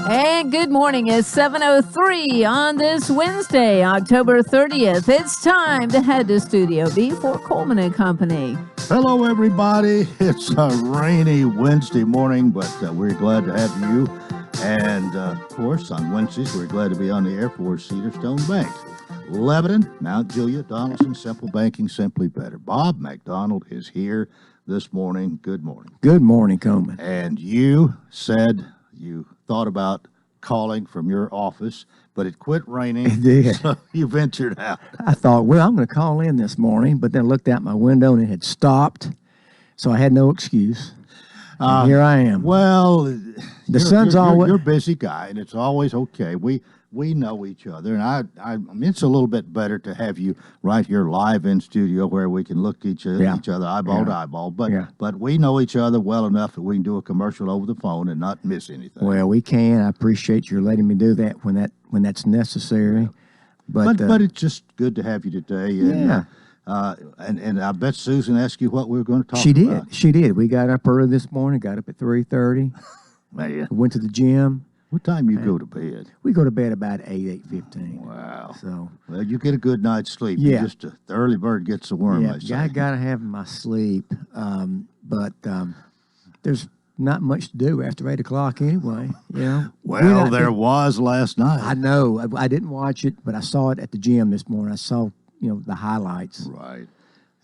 And good morning. It's 7:03 on this Wednesday, October 30th. It's time to head to Studio B for Coleman and Company. Hello, everybody. It's a rainy Wednesday morning, but we're glad to have you. And, of course, on Wednesdays, we're glad to be on the air for Cedar Stone Bank. Lebanon, Mount Juliet, Donaldson, Simple Banking, Simply Better. Bob McDonald is here this morning. Good morning. Good morning, Coleman. And you said you thought about calling from your office, but it quit raining. It did. So you ventured out. I thought, well, I'm going to call in this morning, but then looked out my window and it had stopped, so I had no excuse. And here I am. Well, the sun's always... You're a busy guy, and it's always okay. We know each other, and I mean, it's a little bit better to have you right here live in studio where we can look each other eyeball to eyeball. But we know each other well enough that we can do a commercial over the phone and not miss anything. Well, we can. I appreciate you letting me do that when that's necessary. Yeah. But it's just good to have you today. And, and I bet Susan asked you what we were going to talk about. She did. We got up early this morning, got up at 3:30. Man. Went to the gym. What time you go to bed? We go to bed about 8:15. Wow. So, well, you get a good night's sleep. Yeah. The early bird gets the worm, I say. I got to have my sleep. But there's not much to do after 8 o'clock anyway. You know? Well, there was last night. I know. I didn't watch it, but I saw it at the gym this morning. I saw, the highlights. Right.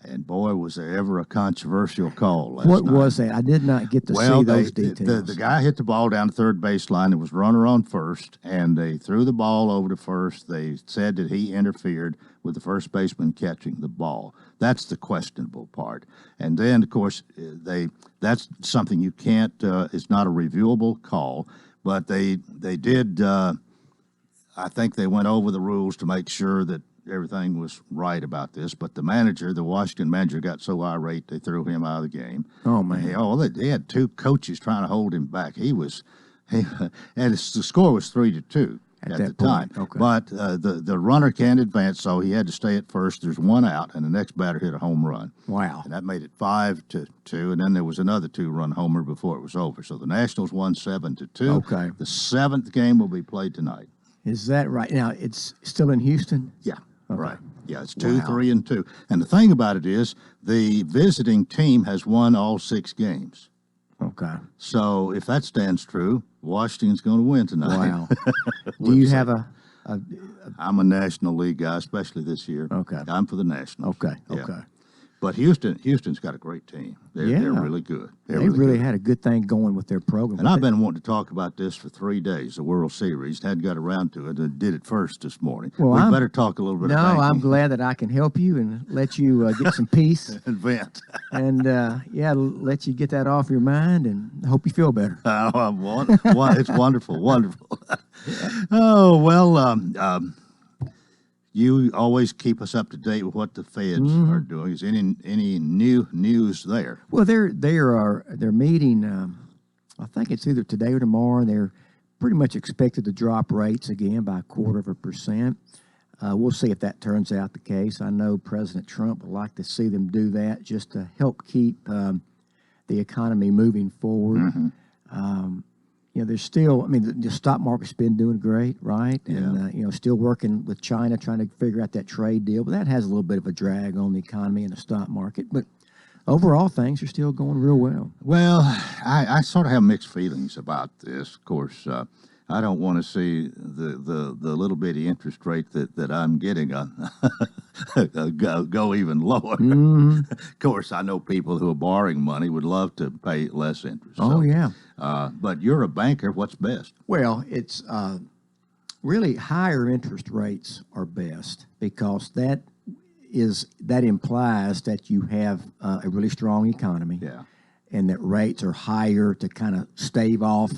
And boy, was there ever a controversial call last night. What was that? I did not get to see those details. The guy hit the ball down the third baseline. There was a runner on first, and they threw the ball over to first. They said that he interfered with the first baseman catching the ball. That's the questionable part. And then, of course, that's something you can't. It's not a reviewable call, but they did. I think they went over the rules to make sure that everything was right about this, but the Washington manager, got so irate they threw him out of the game. Oh man! They had two coaches trying to hold him back. And the score was 3-2 at the time. Okay. But the runner can't advance, so he had to stay at first. There's one out, and the next batter hit a home run. Wow! And that made it 5-2, and then there was another 2-run homer before it was over. So the Nationals won 7-2. Okay. The seventh game will be played tonight. Is that right? Now it's still in Houston. Yeah. Okay. Right. Yeah, it's 2, 3, and 2. And the thing about it is the visiting team has won all 6 games. Okay. So if that stands true, Washington's going to win tonight. Wow. Do you have I'm a National League guy, especially this year. Okay. I'm for the Nationals. Okay. Yeah. Okay. But Houston's got a great team. They're really good. They really had a good thing going with their program. And I've been wanting to talk about this for 3 days, the World Series. Hadn't got around to it. I did it first this morning. Well, we better talk a little bit about it. No, I'm glad that I can help you and let you get some peace. And vent. And, let you get that off your mind, and I hope you feel better. It's wonderful, wonderful. Oh, well, you always keep us up to date with what the feds are doing. Is any new news there? Well, they're meeting. I think it's either today or tomorrow. They're pretty much expected to drop rates again by 0.25%. We'll see if that turns out the case. I know President Trump would like to see them do that just to help keep the economy moving forward. Mm-hmm. There's still, the stock market's been doing great, right? And, still working with China, trying to figure out that trade deal. But that has a little bit of a drag on the economy and the stock market. But overall, things are still going real well. Well, I sort of have mixed feelings about this. Of course, I don't want to see the little bitty interest rate that I'm getting go even lower. Mm-hmm. Of course, I know people who are borrowing money would love to pay less interest. Oh, yeah. But you're a banker. What's best? Well, it's really higher interest rates are best because that implies that you have a really strong economy. Yeah. And that rates are higher to kind of stave off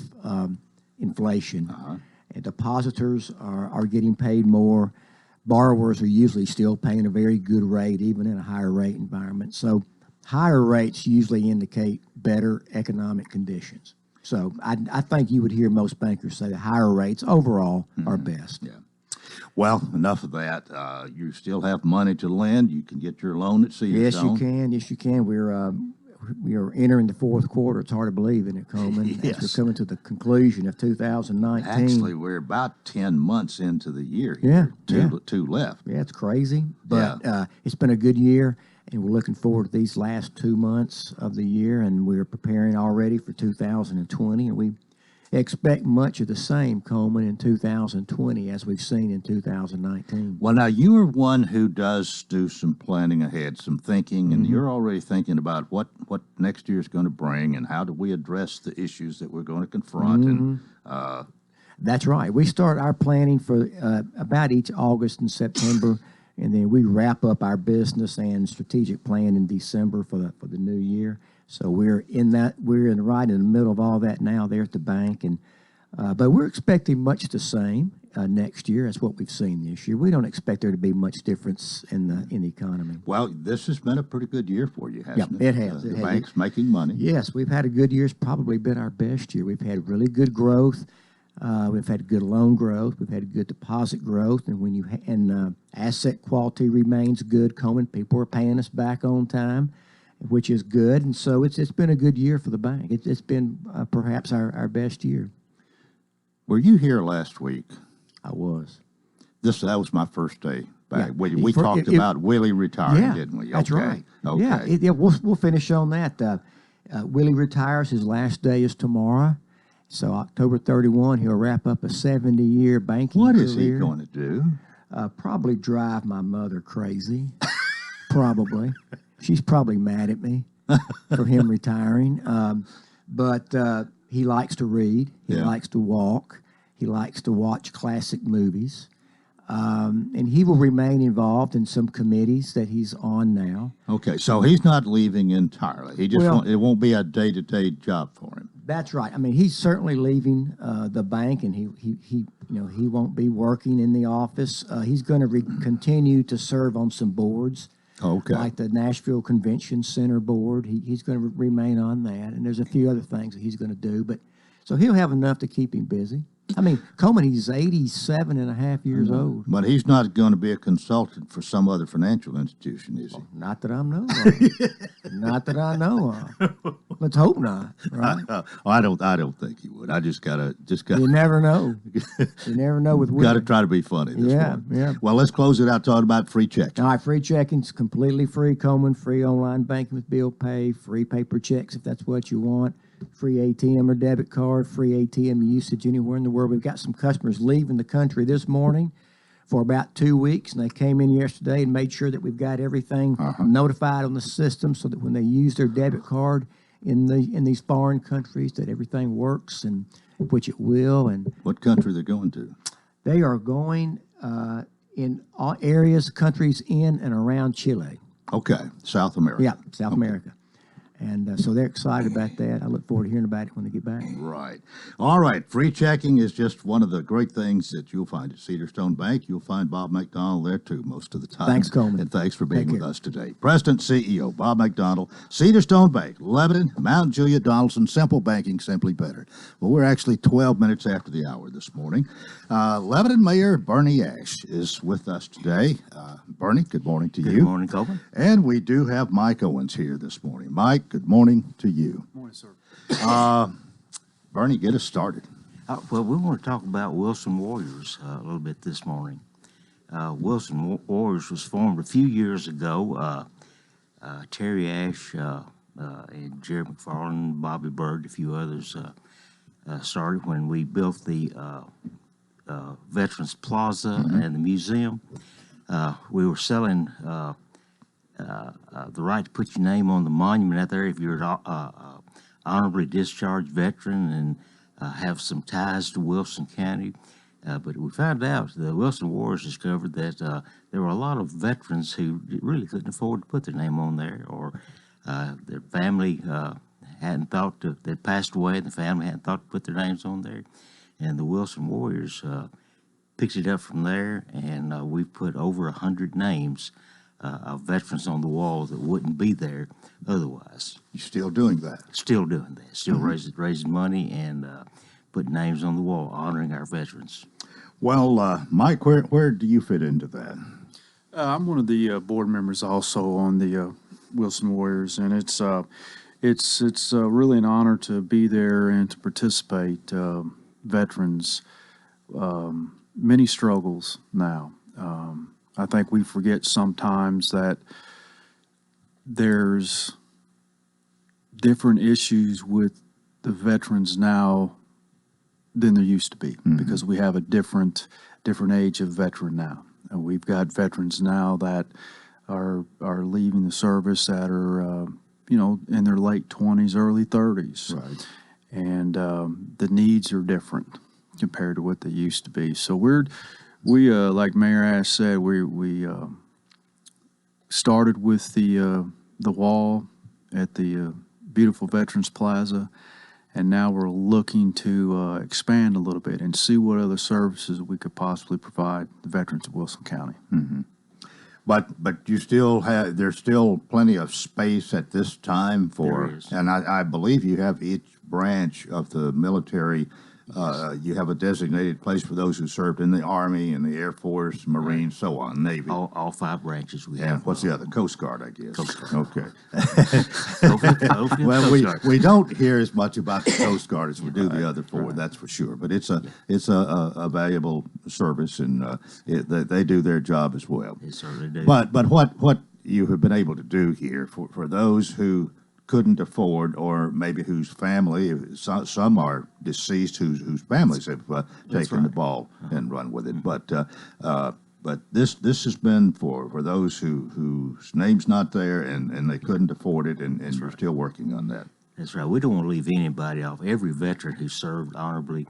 inflation. And depositors are getting paid more. Borrowers are usually still paying a very good rate, even in a higher rate environment. So higher rates usually indicate better economic conditions. So I think you would hear most bankers say that higher rates overall are best. Yeah. Well, enough of that. You still have money to lend. You can get your loan at Cedar Stone. Yes, you can. Yes, you can. we are entering the fourth quarter. It's hard to believe, isn't it, Coleman? Yes. As we're coming to the conclusion of 2019. Actually, we're about 10 months into the year. Yeah, Two left. Yeah, it's crazy, but it's been a good year, and we're looking forward to these last 2 months of the year, and we're preparing already for 2020, and we expect much of the same, Coleman, in 2020 as we've seen in 2019. Well, now you are one who does do some planning ahead, some thinking, and you're already thinking about what next year is going to bring and how do we address the issues that we're going to confront. And That's right. We start our planning for about each August and September, and then we wrap up our business and strategic plan in December for the new year. So we're right in the middle of all that now there at the bank, and but we're expecting much the same next year as what we've seen this year. We don't expect there to be much difference in the economy. well, this has been a pretty good year for you, hasn't Yeah, it? it has. The bank's making money. Yes, we've had a good year. It's probably been our best year. We've had really good growth. We've had good loan growth. We've had good deposit growth, and asset quality remains good. Coleman, people are paying us back on time, which is good, and so it's been a good year for the bank. It's been perhaps our best year. Were you here last week? I was. That was my first day back. Yeah. We talked about Willie retiring, didn't we? That's right. Okay. Yeah, we'll finish on that. Willie retires. His last day is tomorrow. So October 31, he'll wrap up a 70-year banking career. What is he going to do? Probably drive my mother crazy. Probably. She's probably mad at me for him retiring. But he likes to read. He likes to walk. He likes to watch classic movies. And he will remain involved in some committees that he's on now. Okay, so he's not leaving entirely. He just it won't be a day-to-day job for him. That's right. I mean, he's certainly leaving the bank, and he won't be working in the office. He's going to continue to serve on some boards, like the Nashville Convention Center board. He's going to remain on that, and there's a few other things that he's going to do. But so he'll have enough to keep him busy. I mean, Coleman, he's 87 and a half years old. But he's not going to be a consultant for some other financial institution, is he? Not that I know of. Not that I know of. Let's hope not. Right? I don't think he would. I just gotta. You never know. You never know with Got to try to be funny. This morning. Yeah. Well, let's close it out talking about free checking. All right, free checking's completely free, Coleman. Free online banking with bill pay. Free paper checks if that's what you want. Free ATM or debit card, free ATM usage anywhere in the world. We've got some customers leaving the country this morning for about 2 weeks, and they came in yesterday and made sure that we've got everything notified on the system so that when they use their debit card in these foreign countries that everything works, and which it will. And what country they're going to? They are going in all countries in and around Chile. Okay, South America. Yeah, South America. And so they're excited about that. I look forward to hearing about it when they get back. Right. All right. Free checking is just one of the great things that you'll find at Cedarstone Bank. You'll find Bob McDonald there, too, most of the time. Thanks, Coleman. And thanks for being with us today. President, CEO, Bob McDonald, Cedarstone Bank, Lebanon, Mount Juliet, Donaldson, simple banking, simply better. Well, we're actually 12 minutes after the hour this morning. Lebanon Mayor Bernie Ash is with us today. Bernie, good morning to you. Good morning, Coleman. And we do have Mike Owens here this morning. Mike, good morning to you. Good morning, sir. Bernie, get us started. Well, we want to talk about Wilson Warriors a little bit this morning. Wilson Warriors was formed a few years ago. Terry Ash and Jerry McFarland, Bobby Bird, a few others started when we built the Veterans Plaza and the museum. We were selling the right to put your name on the monument out there if you're an honorably discharged veteran and have some ties to Wilson County. But we found out, the Wilson Warriors discovered that there were a lot of veterans who really couldn't afford to put their name on there, or their family hadn't thought to, they'd passed away and the family hadn't thought to put their names on there. And the Wilson Warriors picked it up from there, and we've put over 100 names of veterans on the wall that wouldn't be there otherwise. You're still doing that? Still doing that. Still raising money and putting names on the wall, honoring our veterans. Well, Mike, where do you fit into that? I'm one of the board members also on the Wilson Warriors, and it's it's really an honor to be there and to participate. Veterans, many struggles now. I think we forget sometimes that there's different issues with the veterans now than there used to be, because we have a different age of veteran now. And we've got veterans now that are leaving the service that are in their late 20s, early 30s. Right. And the needs are different compared to what they used to be. So we like Mayor Ash said, we started with the wall at the beautiful Veterans Plaza, and now we're looking to expand a little bit and see what other services we could possibly provide the veterans of Wilson County. But you still have, there's still plenty of space at this time for, There is. and I believe you have each branch of the military, you have a designated place for those who served in the Army and the Air Force, Marines, so on, Navy. All 5 branches we And have. what's the other? Coast Guard, I guess. Coast Guard. Okay. Well, Well, we don't hear as much about the Coast Guard as we do the other 4, that's for sure. But it's a valuable service, and they do their job as well. They certainly do. But what you have been able to do here for those who couldn't afford, or maybe whose family, some are deceased whose families have taken the ball and run with it. But this has been for those whose name's not there and they couldn't afford it, and you're still working on that. That's right. We don't want to leave anybody off. Every veteran who served honorably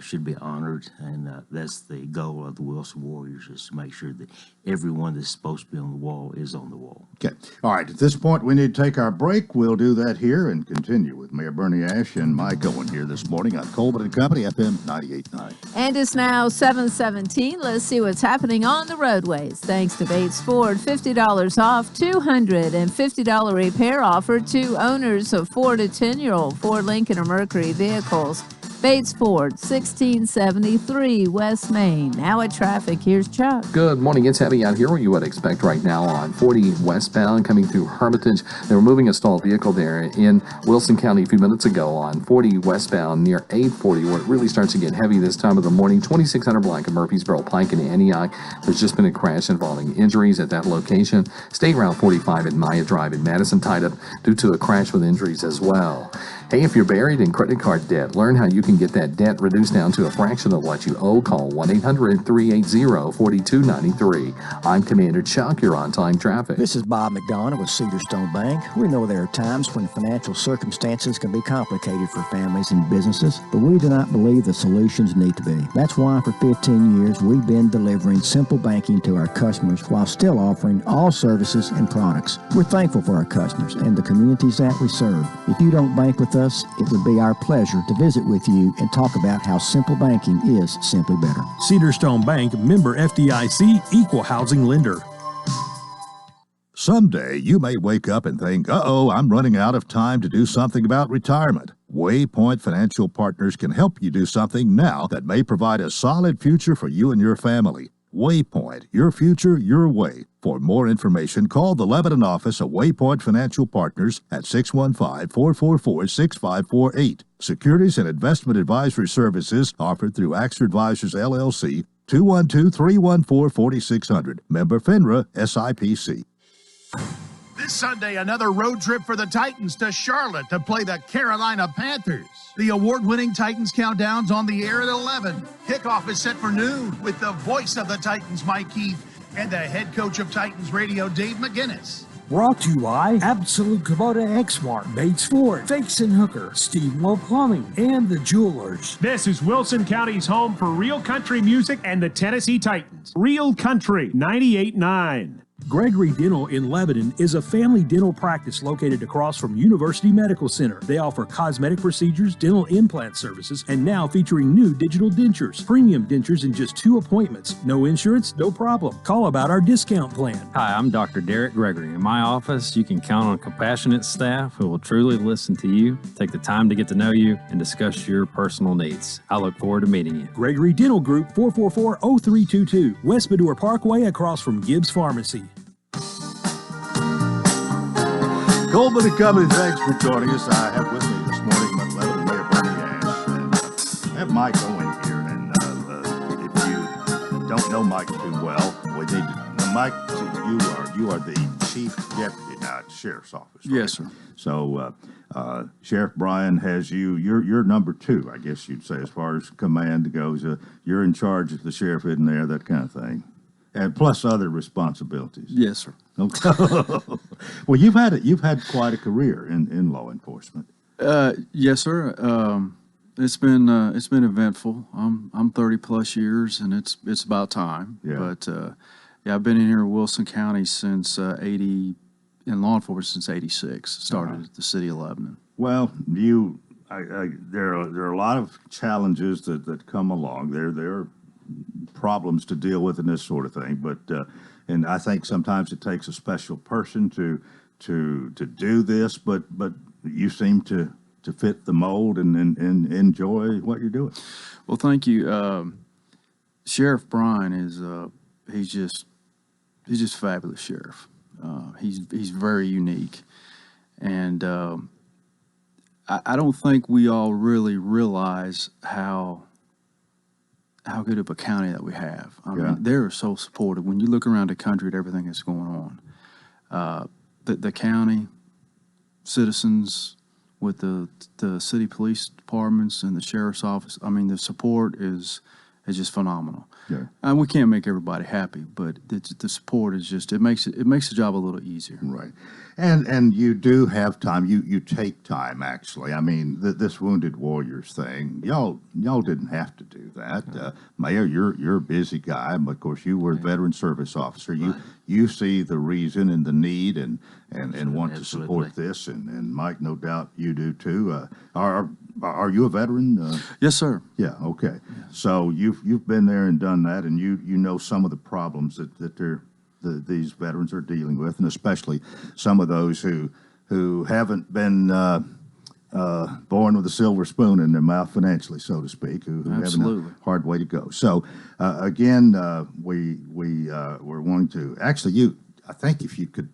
should be honored, and that's the goal of the Wilson Warriors, is to make sure that everyone that's supposed to be on the wall is on the wall. Okay. All right. At this point, we need to take our break. We'll do that here and continue with Mayor Bernie Ash and Mike Owen here this morning on Coleman and Company, FM 98.9. And it's now 7:17. Let's see what's happening on the roadways. Thanks to Bates Ford, $50 off, $250 repair offer to owners of 4 to 10-year-old Ford, Lincoln, or Mercury vehicles. Bates Ford, 1673 West Main. Now at traffic, here's Chuck. Good morning. It's heavy out here, what you would expect right now on 40 westbound coming through Hermitage. They were moving a stalled vehicle there in Wilson County a few minutes ago on 40 westbound near 840, where it really starts to get heavy this time of the morning. 2600 block of Murfreesboro Pike in Antioch. There's just been a crash involving injuries at that location. State Route 45 at Maya Drive in Madison tied up due to a crash with injuries as well. Hey, if you're buried in credit card debt, learn how you can get that debt reduced down to a fraction of what you owe. Call 1-800-380-4293. I'm Commander Chuck. You're on time traffic. This is Bob McDonough with Cedar Stone Bank. We know there are times when financial circumstances can be complicated for families and businesses, but we do not believe the solutions need to be. That's why for 15 years we've been delivering simple banking to our customers while still offering all services and products. We're thankful for our customers and the communities that we serve. If you don't bank with us, it would be our pleasure to visit with you and talk about how simple banking is simply better. Cedar Stone Bank, member FDIC, equal housing lender. Someday you may wake up and think, uh-oh, I'm running out of time to do something about retirement. Waypoint Financial Partners can help you do something now that may provide a solid future for you and your family. Waypoint, your future, your way. For more information, call the Lebanon office of Waypoint Financial Partners at 615-444-6548. Securities and investment advisory services offered through Axter Advisors, LLC, 212-314-4600. Member FINRA, SIPC. This Sunday, another road trip for the Titans to Charlotte to play the Carolina Panthers. The award-winning Titans countdown's on the air at 11. Kickoff is set for noon with the voice of the Titans, Mike Keith, and the head coach of Titans Radio, Dave McGinnis. Brought to you by Absolute Kubota Exmart, Bates Ford, Fakes and Hooker, Stevewell Plumbing, and the Jewelers. This is Wilson County's home for real country music and the Tennessee Titans. Real Country 98.9. Gregory Dental in Lebanon is a family dental practice located across from University Medical Center. They offer cosmetic procedures, dental implant services, and now featuring new digital dentures. Premium dentures in just 2 appointments. No insurance, no problem. Call about our discount plan. Hi, I'm Dr. Derek Gregory. In my office, you can count on a compassionate staff who will truly listen to you, take the time to get to know you, and discuss your personal needs. I look forward to meeting you. Gregory Dental Group, 444-0322, West Medora Parkway across from Gibbs Pharmacy. Coleman and Company, thanks for joining us. I have with me this morning my beloved Mayor Bernie Ash. And I have Mike Owen here. And if you don't know Mike too well, we need to. Now, Mike, you are the Chief Deputy now at the Sheriff's Office, right? Yes, sir. So Sheriff Bryan has you. You're number 2, I guess you'd say, as far as command goes. You're in charge if the sheriff isn't there, that kind of thing, and plus other responsibilities. Yes, sir. Okay. Well, you've had quite a career in law enforcement. Yes, sir. It's been eventful. I'm 30 plus years, and it's about time. Yeah. But yeah, I've been in here in Wilson County since 80, in law enforcement since '86. Started at the city of Lebanon. Well, there are a lot of challenges that come along. There are problems to deal with and this sort of thing. But and I think sometimes it takes a special person to do this. But you seem to fit the mold and enjoy what you're doing. Well, thank you. Sheriff Bryan is he's just a fabulous sheriff. He's very unique, and I don't think we all really realize how good of a county that we have. I mean, they're so supportive. When you look around the country at everything that's going on, the county, citizens with the city police departments and the sheriff's office, I mean, the support is just phenomenal. Yeah. And we can't make everybody happy, but the support is just, it makes the job a little easier. Right. And you do have time. You take time, actually. I mean, this Wounded Warriors thing, y'all didn't have to do that. Mayor, you're a busy guy, but of course you were a veteran service officer. You see the reason and the need and want to support this. And Mike, no doubt you do too. Are you a veteran? Yes, sir. Yeah. Okay. Yeah. So you've been there and done that, and you know some of the problems that these veterans are dealing with, and especially some of those who haven't been born with a silver spoon in their mouth financially, so to speak, who have a hard way to go. So again, we're wanting to actually I think if you could,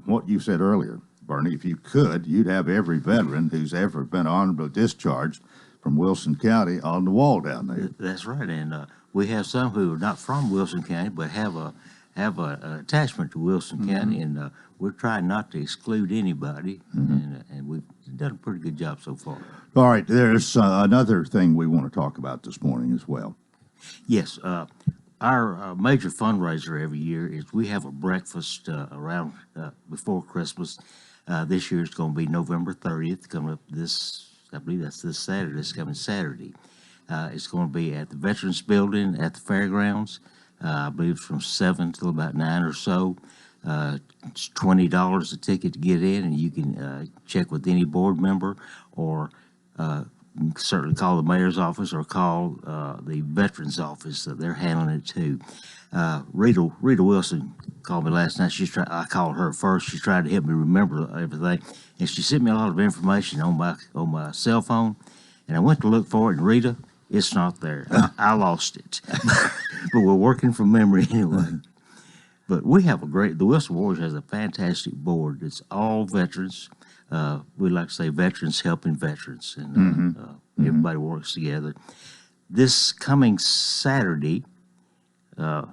what you said earlier, Bernie, if you could, you'd have every veteran who's ever been honorably discharged from Wilson County on the wall down there. That's right, and we have some who are not from Wilson County but have an attachment to Wilson County, and we're trying not to exclude anybody, and we've done a pretty good job so far. All right, there's another thing we want to talk about this morning as well. Yes, our major fundraiser every year is we have a breakfast around before Christmas. This year it's going to be November 30th, coming up I believe that's this Saturday, this coming Saturday. It's going to be at the Veterans Building at the fairgrounds. I believe it's from 7 till about 9 or so. It's $20 a ticket to get in, and you can check with any board member, or certainly call the mayor's office or call the veterans office. They're handling it too. Rita Wilson called me last night. I called her first. She tried to help me remember everything, and she sent me a lot of information on my cell phone. And I went to look for it, and Rita, it's not there. I lost it, but we're working from memory anyway. But we have the Wilson Warriors has a fantastic board. It's all veterans. We like to say veterans helping veterans, and everybody works together. This coming Saturday, the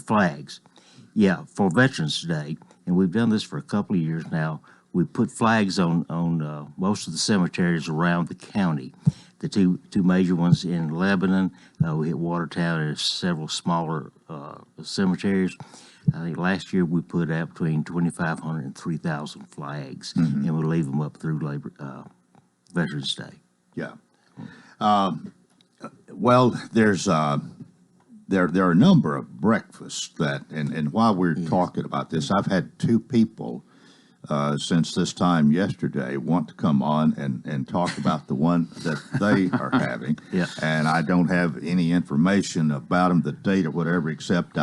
flags, for Veterans Day, and we've done this for a couple of years now. We put flags on most of the cemeteries around the county. The two major ones in Lebanon, we hit Watertown, and several smaller cemeteries. I think last year we put out between 2,500 and 3,000 flags, and we'll leave them up through Veterans Day. Yeah. Well, there's there are a number of breakfasts and while we're talking about this, I've had 2 people since this time yesterday want to come on and talk about the one that they are having. Yeah. And I don't have any information about them, the date or whatever, except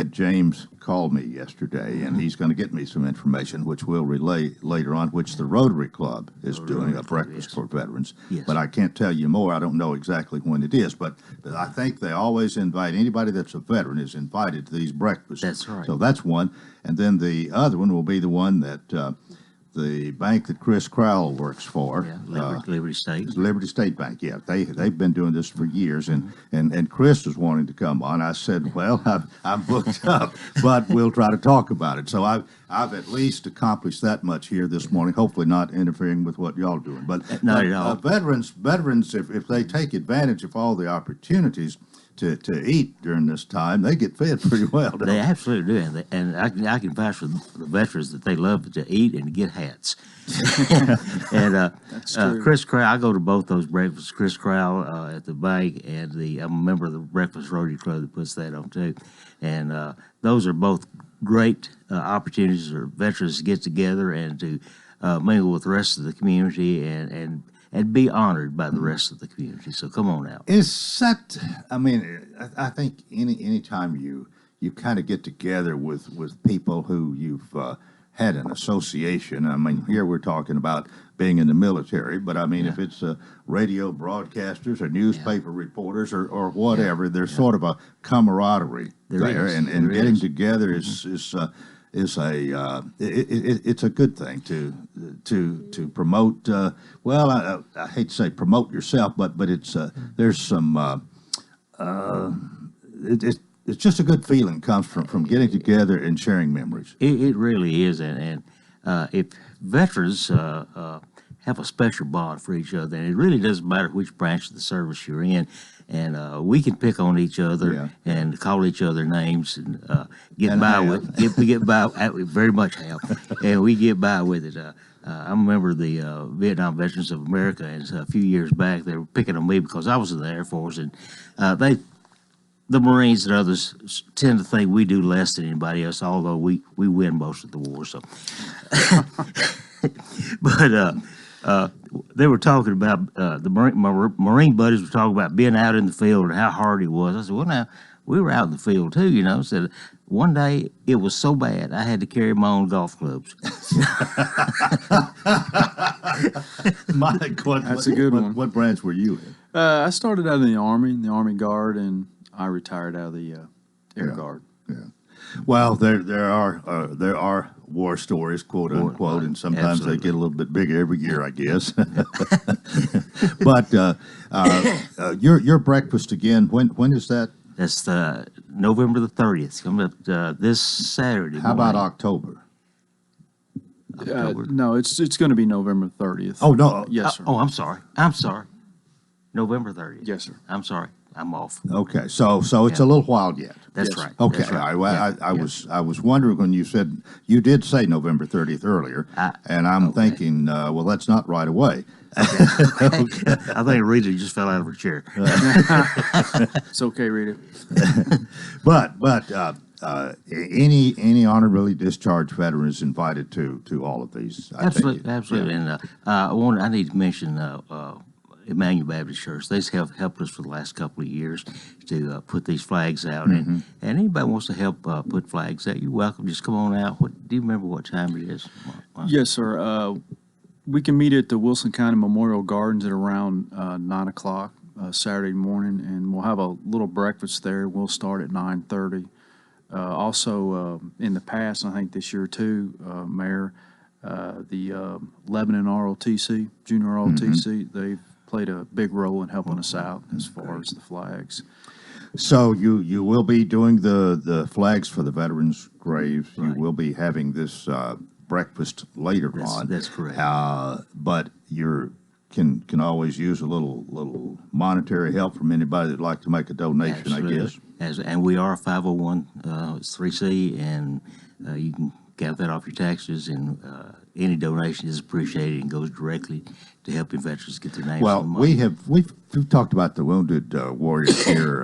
James called me yesterday, and he's going to get me some information, which we'll relay later on, which the Rotary Club is doing a breakfast for veterans. Yes. But I can't tell you more. I don't know exactly when it is, but I think they always invite anybody that's a veteran is invited to these breakfasts. That's right. So that's one, and then the other one will be the one that the bank that Chris Crowell works for. Yeah, Liberty State. Liberty State Bank, yeah. They've been doing this for years, and Chris was wanting to come on. I said, well, I'm booked up, but we'll try to talk about it. So I've at least accomplished that much here this morning, hopefully not interfering with what y'all doing. But not at all. Veterans, if they take advantage of all the opportunities to eat during this time, they get fed pretty well. They absolutely do, and I can vouch for the veterans that they love to eat and get hats. And Chris Crowell, I go to both those breakfasts. Chris Crowell at the bank, and I'm a member of the Breakfast Rotary Club that puts that on too. And those are both great opportunities for veterans to get together and to mingle with the rest of the community and be honored by the rest of the community. So come on out. Is that, I mean, I think any time you kind of get together with people who you've had an association. I mean, here we're talking about being in the military, but I mean, if it's radio broadcasters or newspaper reporters or whatever, there's sort of a camaraderie there, and getting together is it's a good thing to promote. Well, I hate to say promote yourself, but it's there's some it's just a good feeling comes from getting together and sharing memories. It really is, and if veterans have a special bond for each other, and it really doesn't matter which branch of the service you're in. And we can pick on each other and call each other names and get by with it. We get by, we very much have, and we get by with it. I remember the Vietnam Veterans of America, and a few years back they were picking on me because I was in the Air Force, and the Marines and others tend to think we do less than anybody else, although we win most of the war. So, but they were talking about my Marine buddies were talking about being out in the field and how hard it was. I said, well, now we were out in the field too, you know. Said one day it was so bad I had to carry my own golf clubs. Mike, That's a good one. What branch were you in? I started out in the Army Guard, and I retired out of the Air Guard. Yeah. Well, there are war stories, quote unquote, and sometimes they get a little bit bigger every year, I guess. But your breakfast again. When is that? That's November the 30th. Coming up this Saturday. How about October? No, it's going to be November 30th. Oh no! Yes, sir. Oh, I'm sorry. November 30th. Yes, sir. I'm sorry. I'm off. Okay, so it's a little while yet. That's right. Okay, That's right. I was wondering when you did say November 30th earlier, and I'm thinking, well, that's not right away. I think Rita just fell out of her chair. It's okay, Rita. But any honorably discharged veteran is invited to all of these. Absolutely. And I need to mention Emmanuel Baptist Church. They have helped us for the last couple of years to put these flags out. And anybody wants to help put flags out, you're welcome. Just come on out. Do you remember what time it is? Yes, sir. We can meet at the Wilson County Memorial Gardens at around 9 o'clock Saturday morning, and we'll have a little breakfast there. We'll start at 9:30. Also, in the past, I think this year too, Mayor, the Lebanon ROTC, Junior ROTC, they've played a big role in helping us out as far as the flags. So you will be doing the flags for the veterans' graves. Right. You will be having this breakfast later on. That's correct. But you can always use a little monetary help from anybody that'd like to make a donation, Absolutely. I guess. And we are a 501c, and you can count that off your taxes, and any donation is appreciated and goes directly to helping veterans get their names Well, on the money. we've talked about the wounded warriors here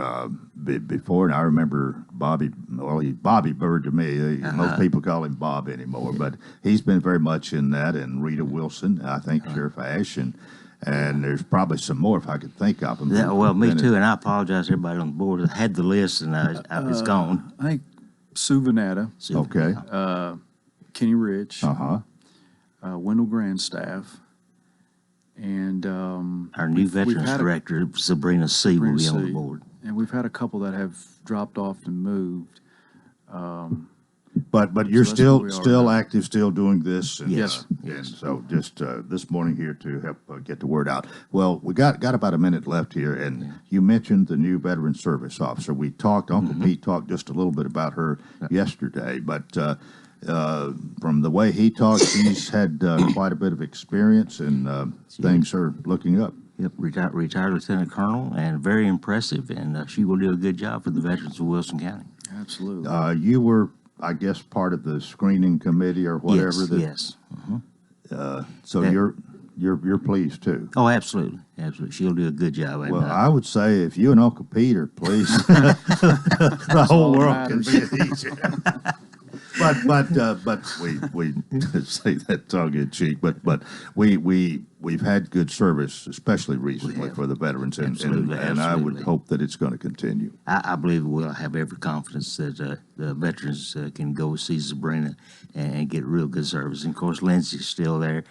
before, and I remember Bobby Bird to me. Most people call him Bob anymore, but he's been very much in that, and Rita Wilson, I think Sheriff Ash, and there's probably some more if I could think of them. Well, me too, and I apologize to everybody on the board. I had the list, and it's gone. I think Sue Vanetta, Okay. Kenny Rich, Uh-huh. Wendell Grandstaff, and Our new veterans director, Sabrina C., will be on the board. And we've had a couple that have dropped off and moved. But you're that's where we are still now. active, still doing this. And, Yes. And so just this morning here to help get the word out. Well, we got about a minute left here, and you mentioned the new veteran service officer. We talked, Uncle Pete talked just a little bit about her yesterday, but from the way he talked, she's had quite a bit of experience, and things are looking up. Yep, retired lieutenant colonel, and very impressive, and she will do a good job for the veterans of Wilson County. Absolutely. You were, I guess, part of the screening committee or whatever. Yes. So you're pleased too. Oh, absolutely. She'll do a good job. Well, I would say if you and Uncle Pete are pleased, the whole world can be at ease. But we say that tongue in cheek. But we've had good service, especially recently for the veterans, and I would hope that it's going to continue. I believe we'll have every confidence that the veterans can go see Sabrina and get real good service. And of course, Lindsay's still there.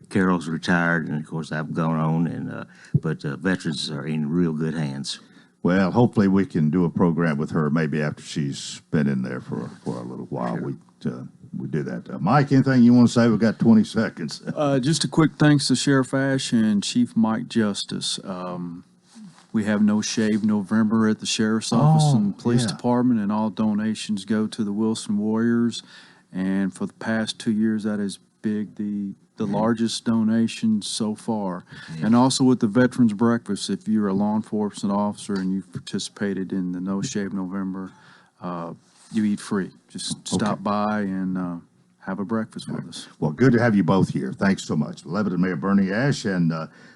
Carol's retired, and of course, I've gone on. But veterans are in real good hands. Well, hopefully we can do a program with her maybe after she's been in there for a little while. Sure. We do that. Mike, anything you want to say? We've got 20 seconds. Just a quick thanks to Sheriff Ash and Chief Mike Justice. We have No Shave November at the Sheriff's Office and Police Department, and all donations go to the Wilson Warriors. And for the past 2 years, that is big, the largest donation so far. Yeah. And also with the Veterans Breakfast, if you're a law enforcement officer and you've participated in the No Shave November, you eat free. Just stop by and have a breakfast with us. Well, good to have you both here. Thanks so much. Lebanon Mayor Bernie Ash and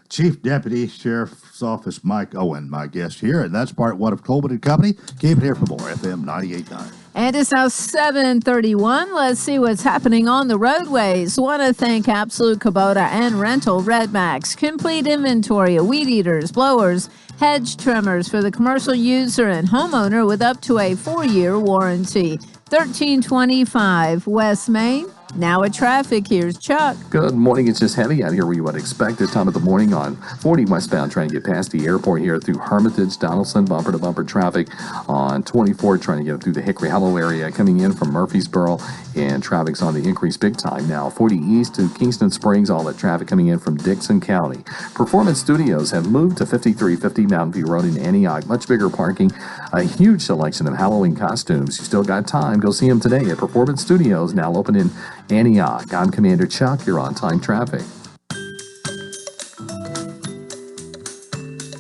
Chief Deputy Sheriff's Office Mike Owen, my guest here. And that's part one of Coleman and Company. Keep it here for more, FM 98.9. And it's now 7:31. Let's see what's happening on the roadways. Want to thank Absolute Kubota and Rental Redmax. Complete inventory of weed eaters, blowers, hedge trimmers for the commercial user and homeowner with up to a 4-year warranty. 1325 West Main. Now at traffic, here's Chuck. Good morning. It's just heavy out here where you would expect this time of the morning on 40 westbound, trying to get past the airport here through Hermitage, Donaldson, bumper-to-bumper traffic on 24, trying to get through the Hickory Hollow area, coming in from Murfreesboro, and traffic's on the increase big time now. 40 east to Kingston Springs, all that traffic coming in from Dixon County. Performance Studios have moved to 5350 Mountain View Road in Antioch. Much bigger parking, a huge selection of Halloween costumes. You still got time. Go see them today at Performance Studios, now open in Antioch. I'm Commander Chuck. You're on time traffic.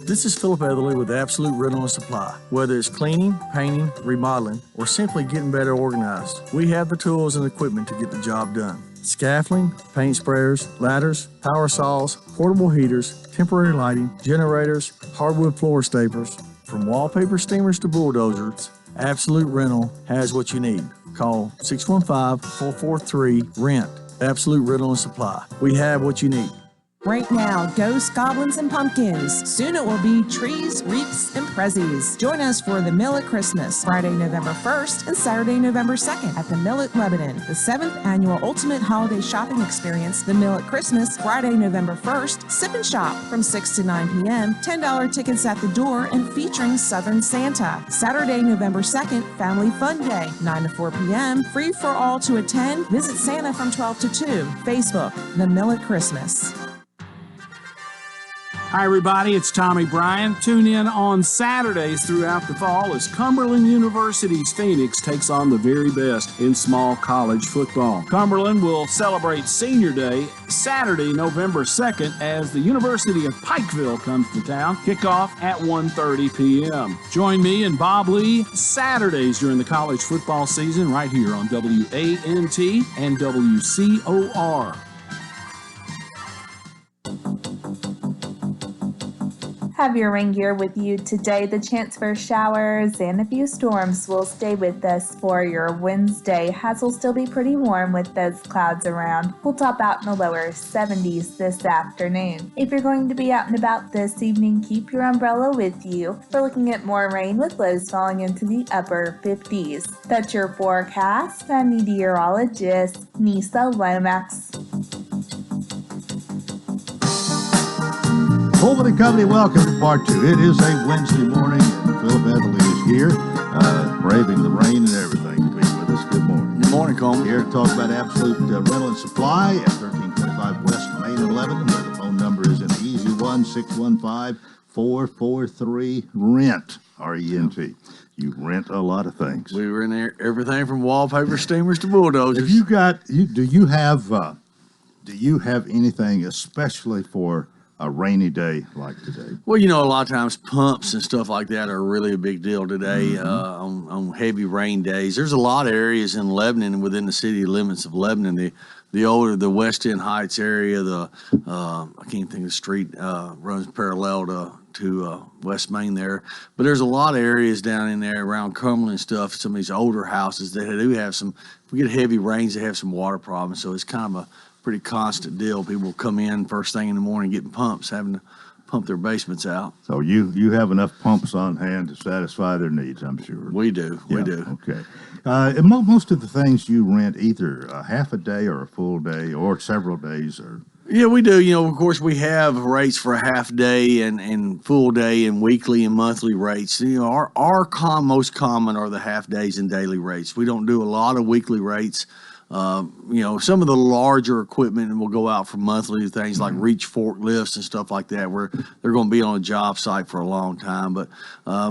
This is Philip Etherly with Absolute Rental and Supply. Whether it's cleaning, painting, remodeling, or simply getting better organized, we have the tools and equipment to get the job done. Scaffolding, paint sprayers, ladders, power saws, portable heaters, temporary lighting, generators, hardwood floor staplers, from wallpaper steamers to bulldozers, Absolute Rental has what you need. Call 615-443-RENT. Absolute Rental and Supply. We have what you need. Right now, ghosts, goblins, and pumpkins. Soon it will be trees, wreaths, and prezzies. Join us for the Mill at Christmas, Friday, November 1st and Saturday, November 2nd at the Mill at Lebanon. The 7th annual Ultimate Holiday Shopping Experience, the Mill at Christmas, Friday, November 1st. Sip and shop from 6 to 9 p.m. $10 tickets at the door and featuring Southern Santa. Saturday, November 2nd, Family Fun Day, 9 to 4 p.m. Free for all to attend. Visit Santa from 12 to 2. Facebook, the Mill at Christmas. Hi, everybody. It's Tommy Bryan. Tune in on Saturdays throughout the fall as Cumberland University's Phoenix takes on the very best in small college football. Cumberland will celebrate Senior Day Saturday, November 2nd, as the University of Pikeville comes to town. Kickoff at 1:30 p.m. Join me and Bob Lee Saturdays during the college football season right here on WANT and WCOR. Have your rain gear with you today. The chance for showers and a few storms will stay with us for your Wednesday, as will still be pretty warm with those clouds around. We'll top out in the lower 70s this afternoon. If you're going to be out and about this evening, keep your umbrella with you. We're looking at more rain with lows falling into the upper 50s. That's your forecast. I'm meteorologist Nisa Lomax. Coleman and Company, welcome to part 2. It is a Wednesday morning, and Philip Etherly is here, braving the rain and everything to be with us. Good morning. Good morning, Coleman. Here to talk about Absolute Rental and Supply at 1325 West Main 11, where the phone number is an easy one, 615-443-RENT, R-E-N-T. You rent a lot of things. We were in there, everything from wallpaper steamers to bulldozers. Do you have anything especially for a rainy day like today? Well, a lot of times pumps and stuff like that are really a big deal today on heavy rain days. There's a lot of areas in Lebanon and within the city limits of Lebanon. The West End Heights area, I can't think of the street, runs parallel to West Main there. But there's a lot of areas down in there around Coleman and stuff, some of these older houses that do have some, if we get heavy rains, they have some water problems. So it's kind of a pretty constant deal. People come in first thing in the morning getting pumps, having to pump their basements out. So you have enough pumps on hand to satisfy their needs, I'm sure. We do. Yeah, We do. Okay. And most of the things you rent either a half a day or a full day or several days or... Yeah, we do. Of course, we have rates for a half day and full day and weekly and monthly rates. Our most common are the half days and daily rates. We don't do a lot of weekly rates. Some of the larger equipment will go out for monthly things like reach forklifts and stuff like that, where they're going to be on a job site for a long time. But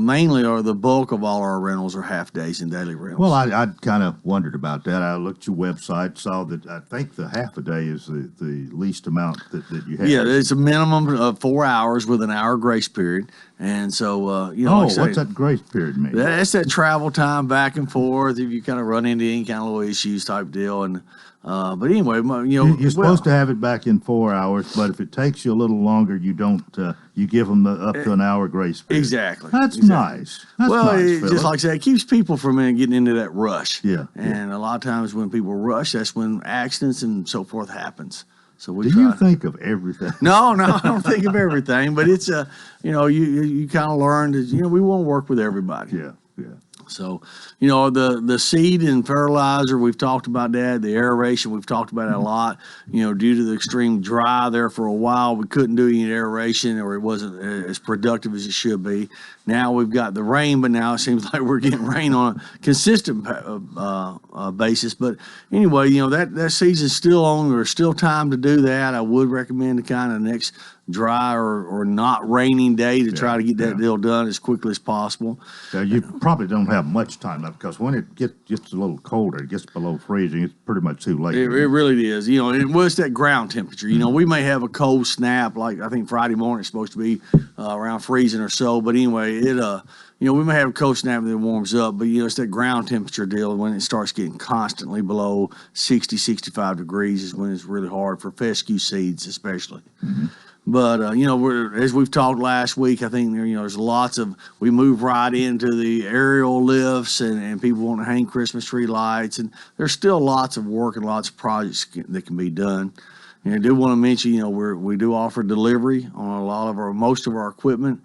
mainly, the bulk of all our rentals are half days and daily rentals. Well, I kind of wondered about that. I looked at your website, saw that I think the half a day is the least amount that you have. Yeah, it's a minimum of 4 hours with an hour grace period. And so, like I say, what's that grace period mean? That's that travel time back and forth. If you kind of run into any kind of little issues type deal. And but anyway, you're supposed to have it back in 4 hours, but if it takes you a little longer, you don't. You give them up to an hour grace period. Exactly. That's nice. That's nice, just like I said, it keeps people from getting into that rush. Yeah. And a lot of times when people rush, that's when accidents and so forth happens. So Do you think of everything? No, I don't think of everything, but it's you kind of learn that we want to work with everybody. Yeah. So, the seed and fertilizer, we've talked about that. The aeration, we've talked about that a lot. Due to the extreme dry there for a while, we couldn't do any aeration, or it wasn't as productive as it should be. Now we've got the rain, but now it seems like we're getting rain on a consistent basis. But anyway, that season's still on. There's still time to do that. I would recommend the kind of next dry or not raining day to try to get that deal done as quickly as possible. You probably don't have much time left, because when it gets a little colder, it gets below freezing, it's pretty much too late. It really is. It was that ground temperature. We may have a cold snap, like I think Friday morning it's supposed to be around freezing or so. But anyway, we may have a cold snap that warms up, but it's that ground temperature deal. When it starts getting constantly below 60, 65 degrees is when it's really hard for fescue seeds, especially. Mm-hmm. But, as we've talked last week, I think there's lots of, we move right into the aerial lifts and people want to hang Christmas tree lights. And there's still lots of work and lots of projects that can be done. And I do want to mention, we do offer delivery on most of our equipment.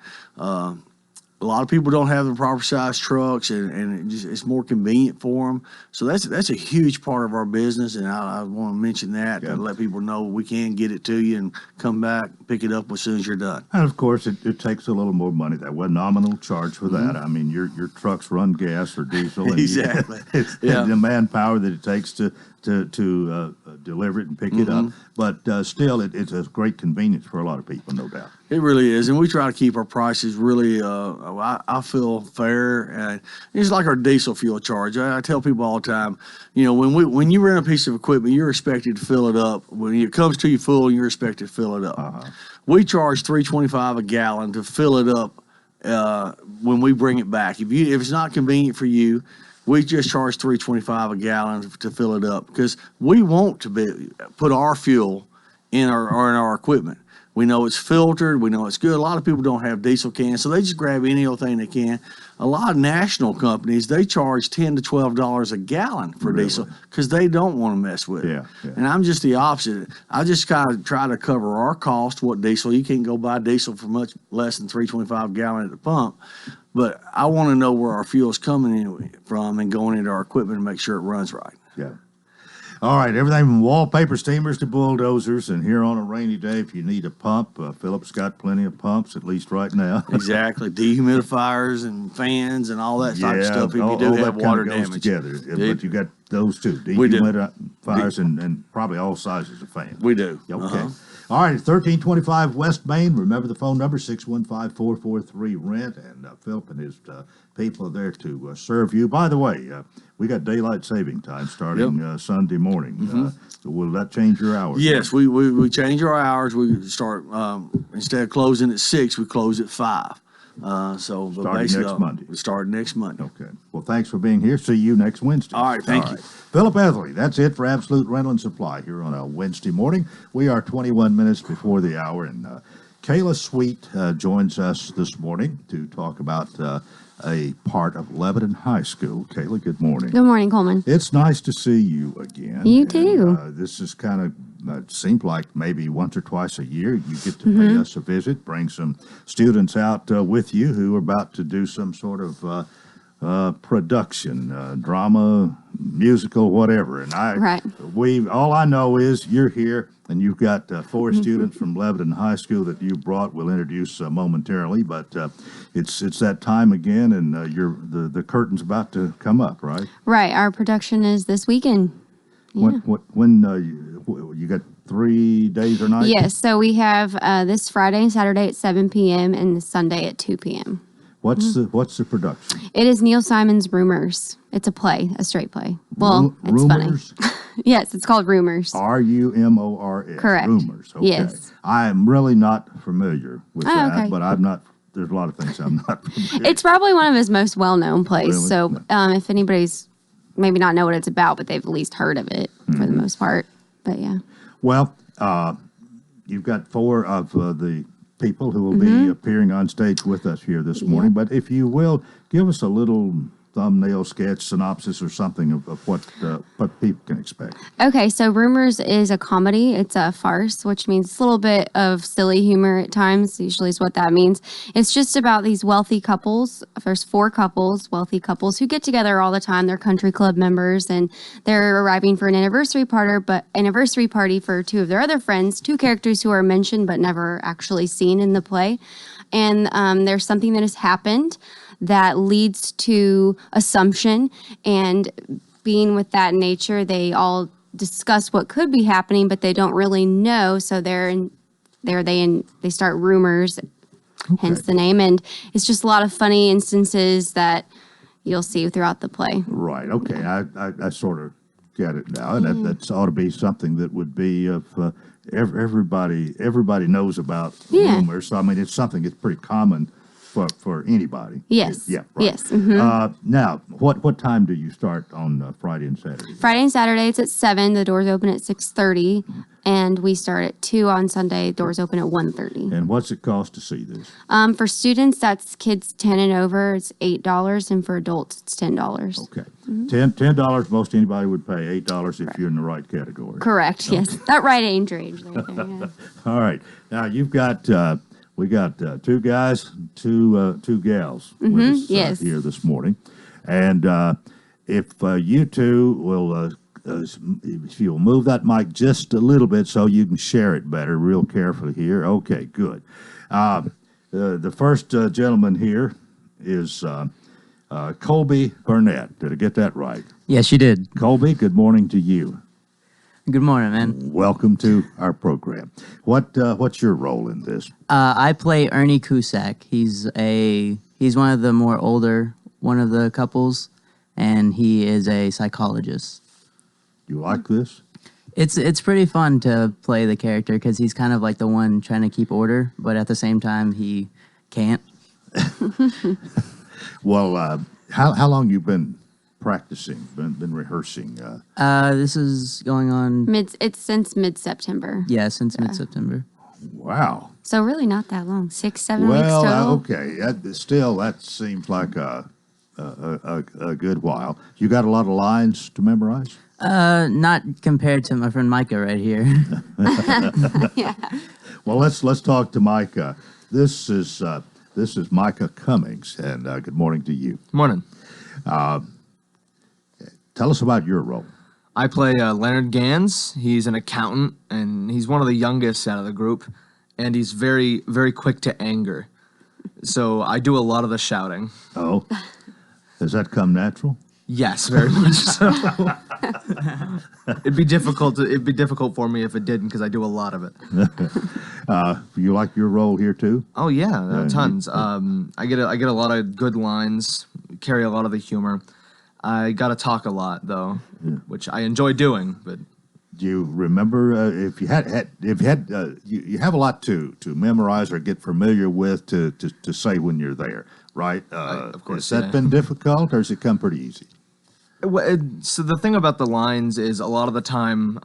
A lot of people don't have the proper size trucks, and it's more convenient for them. So that's a huge part of our business, and I want to mention that to let people know we can get it to you and come back, pick it up as soon as you're done. And of course, it takes a little more money. That was nominal charge for that. I mean, your trucks run gas or diesel, and exactly. It's the manpower that it takes to deliver it and pick it up. But still, it's a great convenience for a lot of people, no doubt. It really is, and we try to keep our prices really, I feel fair. And it's like our diesel fuel charge. I tell people all the time, when you rent a piece of equipment, you're expected to fill it up. When it comes to you full, you're expected to fill it up. We charge $3.25 a gallon to fill it up when we bring it back. If it's not convenient for you, we just charge $3.25 a gallon to fill it up, because we want to put our fuel in our equipment. We know it's filtered. We know it's good. A lot of people don't have diesel cans, so they just grab any old thing they can. A lot of national companies, they charge $10 to $12 a gallon for diesel because they don't want to mess with it. Yeah. And I'm just the opposite. I just kind of try to cover our cost. What diesel? You can't go buy diesel for much less than $3.25 a gallon at the pump. But I want to know where our fuel's coming in from and going into our equipment to make sure it runs right. Yeah. All right, everything from wallpaper steamers to bulldozers, and here on a rainy day, if you need a pump, Philip's got plenty of pumps, at least right now. Exactly, dehumidifiers and fans and all that type of stuff. If you do have water damage, together, but you got those two, dehumidifiers and probably all sizes of fans. We do. Okay. All right, 1325 West Main. Remember the phone number, 615-443-RENT, and Philip and his people are there to serve you. By the way, we got daylight saving time starting Sunday morning. So will that change your hours? Yes, we change our hours. We start, instead of closing at 6, we close at 5. So starting next Monday. We start next Monday. Okay. Well, thanks for being here. See you next Wednesday. All right. Thank you. Philip Etherly, that's it for Absolute Rental and Supply here on a Wednesday morning. We are 21 minutes before the hour, and Kayla Sweet joins us this morning to talk about a part of Lebanon High School. Kayla, good morning. Good morning, Coleman. It's nice to see you again. You too. This is kind of, it seems like maybe once or twice a year you get to pay us a visit, bring some students out with you who are about to do some sort of production, drama, musical, whatever. And all I know is you're here and you've got 4 students from Lebanon High School that you brought. We'll introduce momentarily, but it's that time again, and the curtain's about to come up, right? Right. Our production is this weekend. Yeah. When you got 3 days or nights? Yes. So we have this Friday and Saturday at 7 p.m. and this Sunday at 2 p.m. What's the production? It is Neil Simon's Rumors. It's a play, a straight play. Well, it's Rumors? funny. Yes, it's called Rumors. Rumors. Correct. Rumors. Okay. Yes. I'm really not familiar with that, okay. but I'm not. There's a lot of things I'm not familiar. It's probably one of his most well-known plays. Really? So if anybody's maybe not know what it's about, but they've at least heard of it for the most part. But yeah. Well, you've got 4 of the people who will be appearing on stage with us here this morning. But if you will, give us a little thumbnail sketch, synopsis, or something of what people can expect. Okay, so Rumors is a comedy. It's a farce, which means it's a little bit of silly humor at times, usually is what that means. It's just about these wealthy couples. There's 4 wealthy couples, who get together all the time. They're country club members, and they're arriving for an anniversary party for 2 of their other friends, 2 characters who are mentioned but never actually seen in the play. And there's something that has happened that leads to assumption, and being with that nature, they all discuss what could be happening, but they don't really know. So they start rumors, hence the name, and it's just a lot of funny instances that you'll see throughout the play. Right. Okay. I sort of get it now, and that ought to be something that would be of everybody knows about rumors. So I mean, it's something that's pretty common for anybody. Yes. Yeah. Right. Yes. Now, what time do you start on Friday and Saturday? Friday and Saturday it's at 7. The doors open at 6:30, and we start at 2 on Sunday. Doors open at 1:30. And what's it cost to see this? For students, that's kids 10 and over. It's $8, and for adults, it's $10. Okay. $10. Most anybody would pay. $8 if you're in the right category. Correct. Okay. Yes. That right age range. Right there, yeah. All right. Now you've got. We got 2 guys, 2 gals with us here this morning. And if you 2 will, if you'll move that mic just a little bit so you can share it better real carefully here. Okay, good. The first gentleman here is Colby Burnett. Did I get that right? Yes, you did. Colby, good morning to you. Good morning, man. Welcome to our program. What's your role in this? I play Ernie Cusack. He's one of the more older one of the couples, and he is a psychologist. You like this? It's pretty fun to play the character because he's kind of like the one trying to keep order, but at the same time he can't. Well, how long you been practicing, been rehearsing? This is going on... It's since mid-September. Yeah, since mid-September. Wow. So really not that long, 6-7 weeks Well, total. okay. That seems like a good while. You got a lot of lines to memorize? Not compared to my friend Micah right here. Yeah. Well, let's talk to Micah. This is Micah Cummings, and good morning to you. Morning. Tell us about your role. I play Leonard Gans. He's an accountant, and he's one of the youngest out of the group, and he's very, very quick to anger. So I do a lot of the shouting. Oh, does that come natural? Yes, very much so. It'd be difficult for me if it didn't, because I do a lot of it. You like your role here too? Oh yeah, tons. I get a lot of good lines, carry a lot of the humor. I got to talk a lot though, which I enjoy doing. But do you remember if you you have a lot to memorize or get familiar with to say when you're there, right? Of course. Has that been difficult, or has it come pretty easy? So the thing about the lines is a lot of the time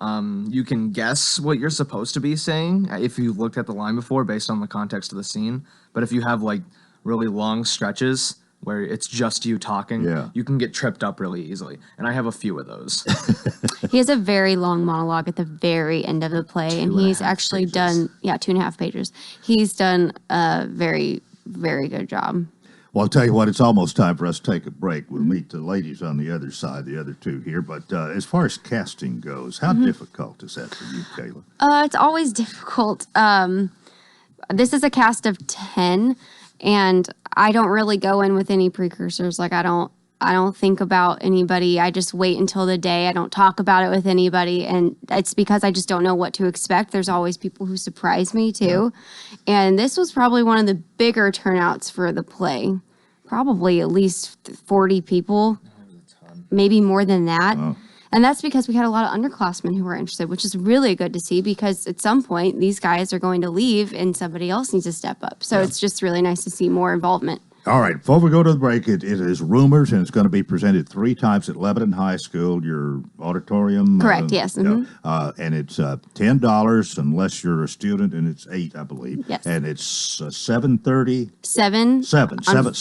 you can guess what you're supposed to be saying if you looked at the line before based on the context of the scene. But if you have like really long stretches where it's just you talking, you can get tripped up really easily. And I have a few of those. He has a very long monologue at the very end of the play, and he's actually done 2.5 pages. He's done a very, very good job. Well, I'll tell you what, it's almost time for us to take a break. We'll meet the ladies on the other side, the other two here. But as far as casting goes, how difficult is that for you, Kayla? It's always difficult. This is a cast of 10, and I don't really go in with any precursors. Like I don't think about anybody. I just wait until the day. I don't talk about it with anybody, and it's because I just don't know what to expect. There's always people who surprise me too. And this was probably one of the bigger turnouts for the play. Probably at least 40 people, maybe more than that. Oh. And that's because we had a lot of underclassmen who were interested, which is really good to see because at some point these guys are going to leave and somebody else needs to step up. So it's just really nice to see more involvement. All right, before we go to the break, it is Rumors, and it's going to be presented 3 times at Lebanon High School, your auditorium. Correct, yes. Mm-hmm. And it's $10 unless you're a student, and it's $8, I believe. Yes. And it's 7:30. 7 on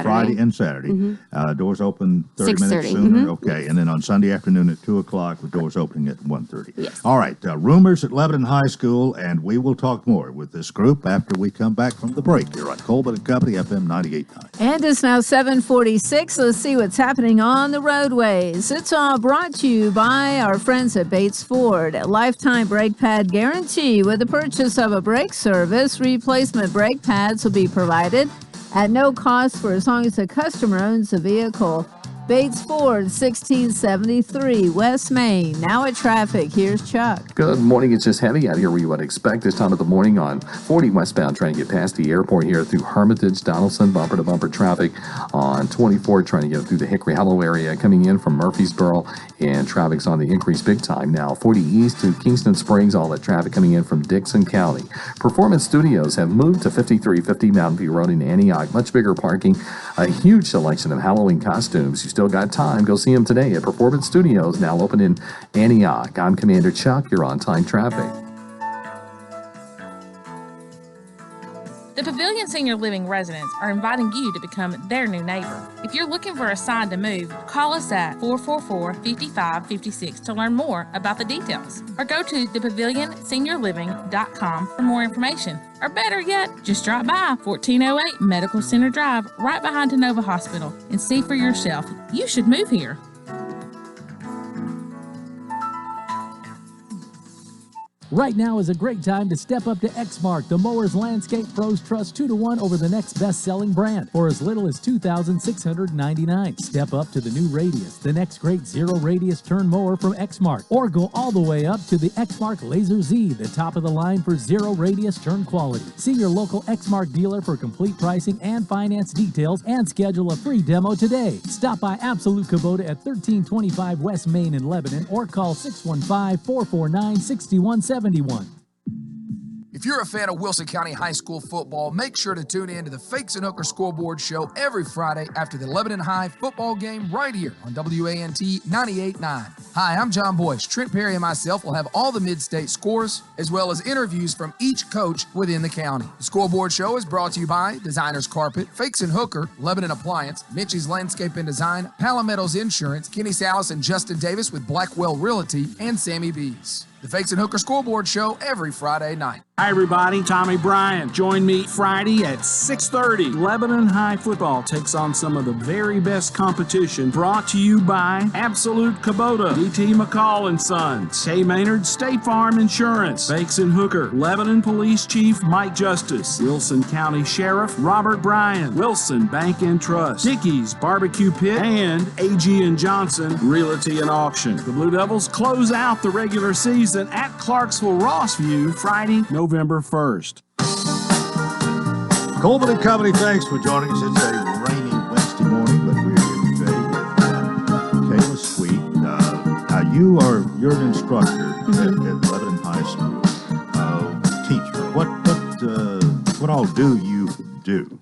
Friday and Saturday. Mm-hmm. Doors open 30 minutes sooner. Mm-hmm. Okay, and then on Sunday afternoon at 2 o'clock, with doors opening at 1:30. Yes. All right, Rumors at Lebanon High School, and we will talk more with this group after we come back from the break here on Coleman and Company, FM 98.9. And it's now 7:46. Let's see what's happening on the roadways. It's all brought to you by our friends at Bates Ford. A lifetime brake pad guarantee. With the purchase of a brake service, replacement brake pads will be provided at no cost for as long as the customer owns the vehicle. Bates Ford, 1673 West Main. Now at traffic, here's Chuck. Good morning. It's just heavy out here where you would expect this time of the morning on 40 westbound, trying to get past the airport here through Hermitage, Donaldson, bumper-to-bumper traffic on 24, trying to get through the Hickory Hollow area, coming in from Murfreesboro, and traffic's on the increase big time now. 40 east to Kingston Springs, all that traffic coming in from Dixon County. Performance Studios have moved to 5350 Mountain View Road in Antioch. Much bigger parking, a huge selection of Halloween costumes. You still got time. Go see them today at Performance Studios, now open in Antioch. I'm Commander Chuck. You're on time traffic. The Pavilion Senior Living residents are inviting you to become their new neighbor. If you're looking for a sign to move, call us at 444-5556 to learn more about the details. Or go to thepavilionseniorliving.com for more information. Or better yet, just drop by 1408 Medical Center Drive right behind Tenova Hospital and see for yourself. You should move here. Right now is a great time to step up to Exmark, the Mowers Landscape Pros Trust 2-to-1 over the next best-selling brand for as little as $2,699. Step up to the new Radius, the next great zero-radius turn mower from Exmark, or go all the way up to the Exmark Laser Z, the top of the line for zero-radius turn quality. See your local Exmark dealer for complete pricing and finance details and schedule a free demo today. Stop by Absolute Kubota at 1325 West Main in Lebanon or call 615-449-6171. If you're a fan of Wilson County High School football, make sure to tune in to the Fakes and Hooker Scoreboard Show every Friday after the Lebanon High football game right here on WANT 98.9. Hi, I'm John Boyce. Trent Perry and myself will have all the mid-state scores as well as interviews from each coach within the county. The Scoreboard Show is brought to you by Designers Carpet, Fakes and Hooker, Lebanon Appliance, Mitchie's Landscape and Design, Palometto's Insurance, Kenny Salas and Justin Davis with Blackwell Realty, and Sammy B's. The Fakes and Hooker Scoreboard Show every Friday night. Hi, everybody. Tommy Bryan. Join me Friday at 6:30. Lebanon High football takes on some of the very best competition. Brought to you by Absolute Kubota, DT McCall and Sons, K. Maynard State Farm Insurance, Fakes and Hooker, Lebanon Police Chief Mike Justice, Wilson County Sheriff Robert Bryan, Wilson Bank and Trust, Dickey's Barbecue Pit, and A.G. and Johnson Realty and Auction. The Blue Devils close out the regular season at Clarksville Rossview Friday, November 1st. Coleman and Company, thanks for joining us. It's a rainy Wednesday morning, but we're here today with Kayla Sweet. You're an instructor at Lebanon High School, teacher. What all do you do?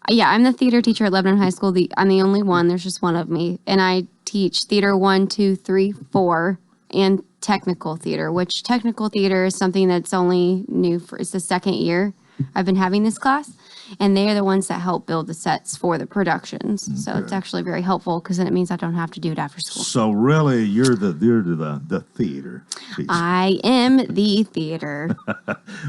Yeah, I'm the theater teacher at Lebanon High School. I'm the only one. There's just one of me. And I teach theater 1, 2, 3, 4, and technical theater, which technical theater is something that's only new it's the second year I've been having this class, and they are the ones that help build the sets for the productions. Okay. So it's actually very helpful because then it means I don't have to do it after school. So really, you're the theater piece. I am the theater. All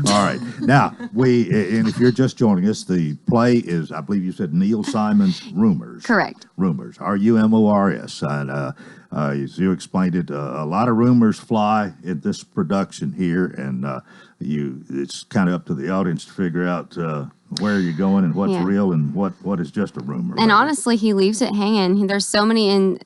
right. Now, and if you're just joining us, the play is, I believe you said Neil Simon's Rumors. Correct. Rumors. RUMORS. And as you explained it, a lot of rumors fly in this production here, and it's kind of up to the audience to figure out where you're going and what's real and what is just a rumor. And honestly, he leaves it hanging. There's so many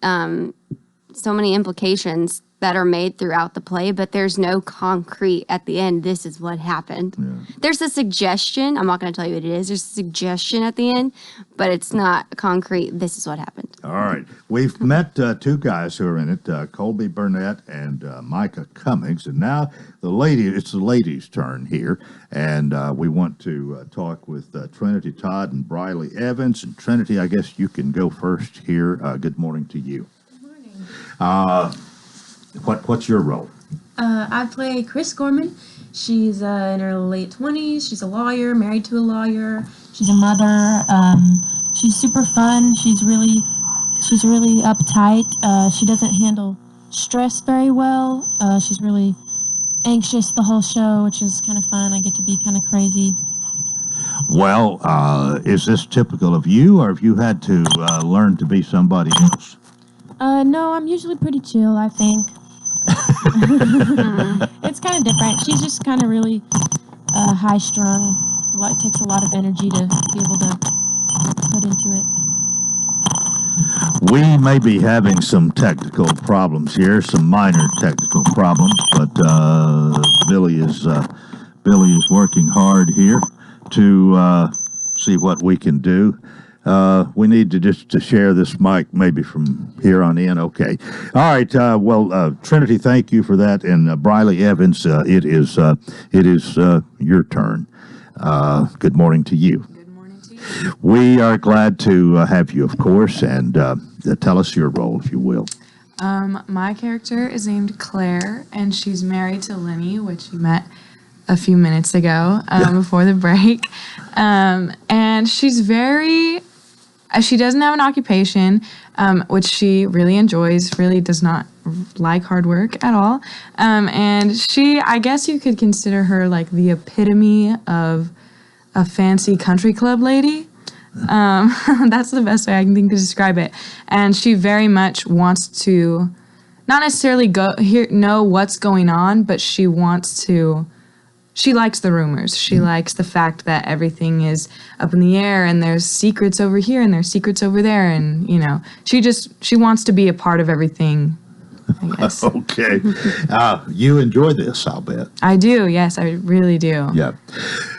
implications that are made throughout the play, but there's no concrete at the end. This is what happened. Yeah. There's a suggestion. I'm not going to tell you what it is. There's a suggestion at the end, but it's not concrete. This is what happened. All right. We've met two guys who are in it, Colby Burnett and Micah Cummings, and now it's the ladies' turn here, and we want to talk with Trinity Todd and Briley Evans. And Trinity, I guess you can go first here. Good morning to you. Good morning. What's your role? I play Chris Gorman. She's in her late 20s. She's a lawyer, married to a lawyer. She's a mother. She's super fun. She's really uptight. She doesn't handle stress very well. She's really anxious the whole show, which is kind of fun. I get to be kind of crazy. Well, is this typical of you, or have you had to learn to be somebody else? No, I'm usually pretty chill, I think. It's kind of different. She's just kind of really high-strung. It takes a lot of energy to be able to put into it. We may be having some technical problems here, some minor technical problems, but Billy is working hard here to see what we can do. We need to share this mic maybe from here on in. Okay. All right. Trinity, thank you for that. And Briley Evans, it is your turn. Good morning to you. Good morning to you. We are glad to have you, of course, and tell us your role, if you will. My character is named Claire, and she's married to Lenny, which you met a few minutes ago before the break. And she's she doesn't have an occupation, which she really enjoys, really does not like hard work at all. And I guess you could consider her like the epitome of a fancy country club lady. That's the best way I can think to describe it. And she very much wants to not necessarily know what's going on, but she likes the rumors. She likes the fact that everything is up in the air and there's secrets over here and there's secrets over there. And, she wants to be a part of everything, I guess. Okay. You enjoy this, I'll bet. I do. Yes, I really do. Yeah.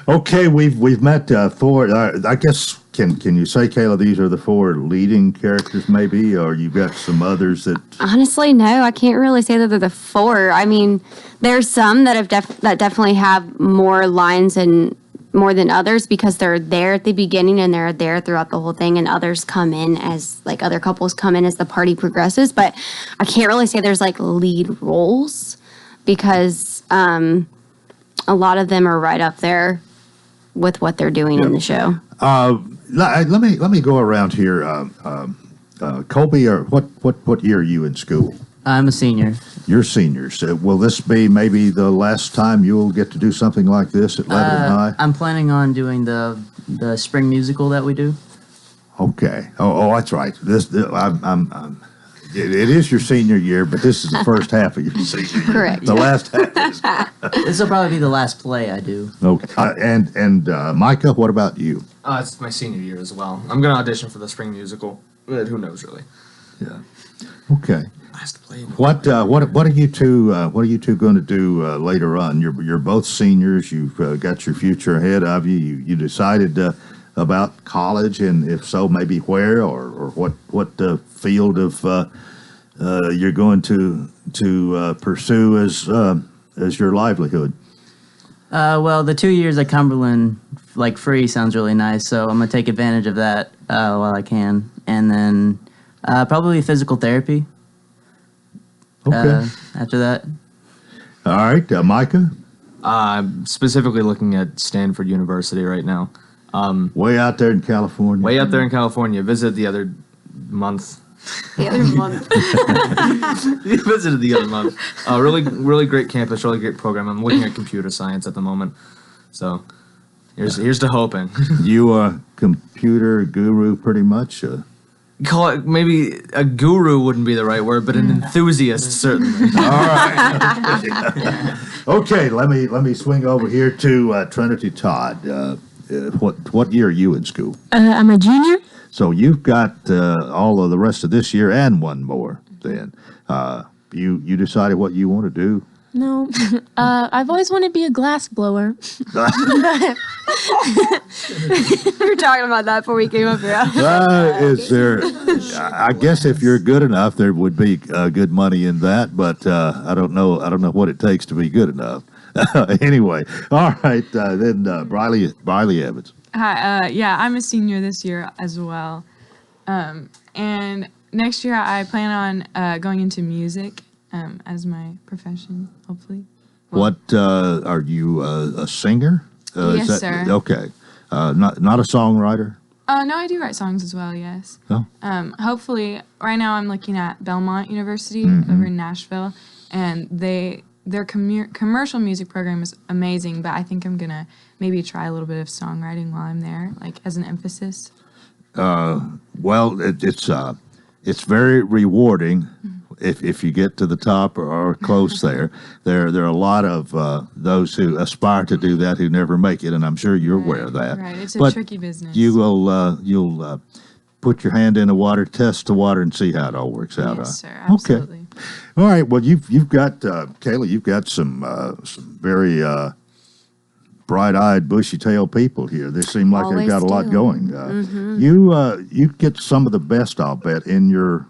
Okay. We've met four, I guess Can you say, Kayla, these are the 4 leading characters, maybe, or you've got some others that? Honestly, no, I can't really say that they're the 4. I mean, there's some that have that definitely have more lines and more than others because they're there at the beginning and they're there throughout the whole thing, and others come in as like other couples come in as the party progresses. But I can't really say there's like lead roles because a lot of them are right up there with what they're doing in the show. Let me go around here. Colby, or what year are you in school? I'm a senior. You're seniors. Will this be maybe the last time you'll get to do something like this at Lebanon High? I'm planning on doing the spring musical that we do. Okay. Oh, that's right. It is your senior year, but this is the first half of your senior year. Correct. The last half is. This will probably be the last play I do. Okay. And Micah, what about you? It's my senior year as well. I'm going to audition for the spring musical, but who knows really? Yeah. Okay. What are you two going to do later on? You're both seniors. You've got your future ahead of you. You decided about college, and if so, maybe where or what field of you're going to pursue as your livelihood. Well, the 2 years at Cumberland, like free, sounds really nice. So I'm gonna take advantage of that while I can, and then probably physical therapy. Okay. After that. All right, Micah. I'm specifically looking at Stanford University right now. Way out there in California. Way out there in California. Visited the other month. The other month. Visited the other month. Really great campus, really great program. I'm looking at computer science at the moment. So here's to hoping. You a computer guru pretty much? Call it, maybe a guru wouldn't be the right word, but an enthusiast certainly. All right. Okay, let me swing over here to Trinity Todd. What year are you in school? I'm a junior. So you've got all of the rest of this year and one more. Then you decided what you want to do. No, I've always wanted to be a glass blower. We were talking about that before we came up here. Is there? I guess if you're good enough, there would be good money in that. But I don't know. I don't know what it takes to be good enough. Anyway, all right. Then Briley Evans. Hi. Yeah, I'm a senior this year as well, and next year I plan on going into music as my profession, hopefully. What are you a singer? Yes, sir. Okay, not a songwriter. No, I do write songs as well. Yes. Oh. Hopefully, right now I'm looking at Belmont University over in Nashville, and their commercial music program is amazing. But I think I'm gonna maybe try a little bit of songwriting while I'm there, like as an emphasis. Well, it's very rewarding. If you get to the top or close there are a lot of those who aspire to do that who never make it, and I'm sure you're aware of that. Right, it's a tricky business. You'll put your hand in the water, test the water, and see how it all works out. Yes, sir. Absolutely. Okay. All right. Well, you've got Kayla. You've got some very bright-eyed, bushy-tailed people here. They seem like they've got a lot going. You get some of the best, I'll bet, in your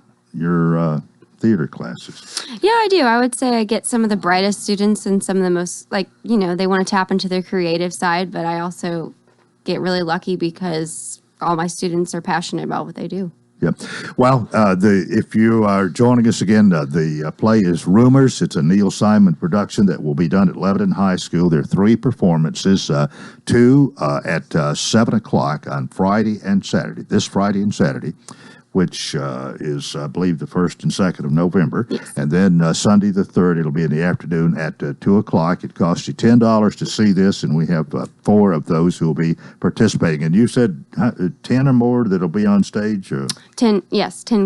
theater classes. Yeah, I do. I would say I get some of the brightest students and some of the most, they want to tap into their creative side, but I also get really lucky because all my students are passionate about what they do. Yeah. Well, if you are joining us again, the play is Rumors. It's a Neil Simon production that will be done at Lebanon High School. There are 3 performances, 2 at 7 o'clock on Friday and Saturday, this Friday and Saturday, which is, I believe, the 1st and 2nd of November. Yes. And then Sunday the 3rd, it'll be in the afternoon at 2 o'clock. It costs you $10 to see this, and we have 4 of those who will be participating. And you said 10 or more that'll be on stage? 10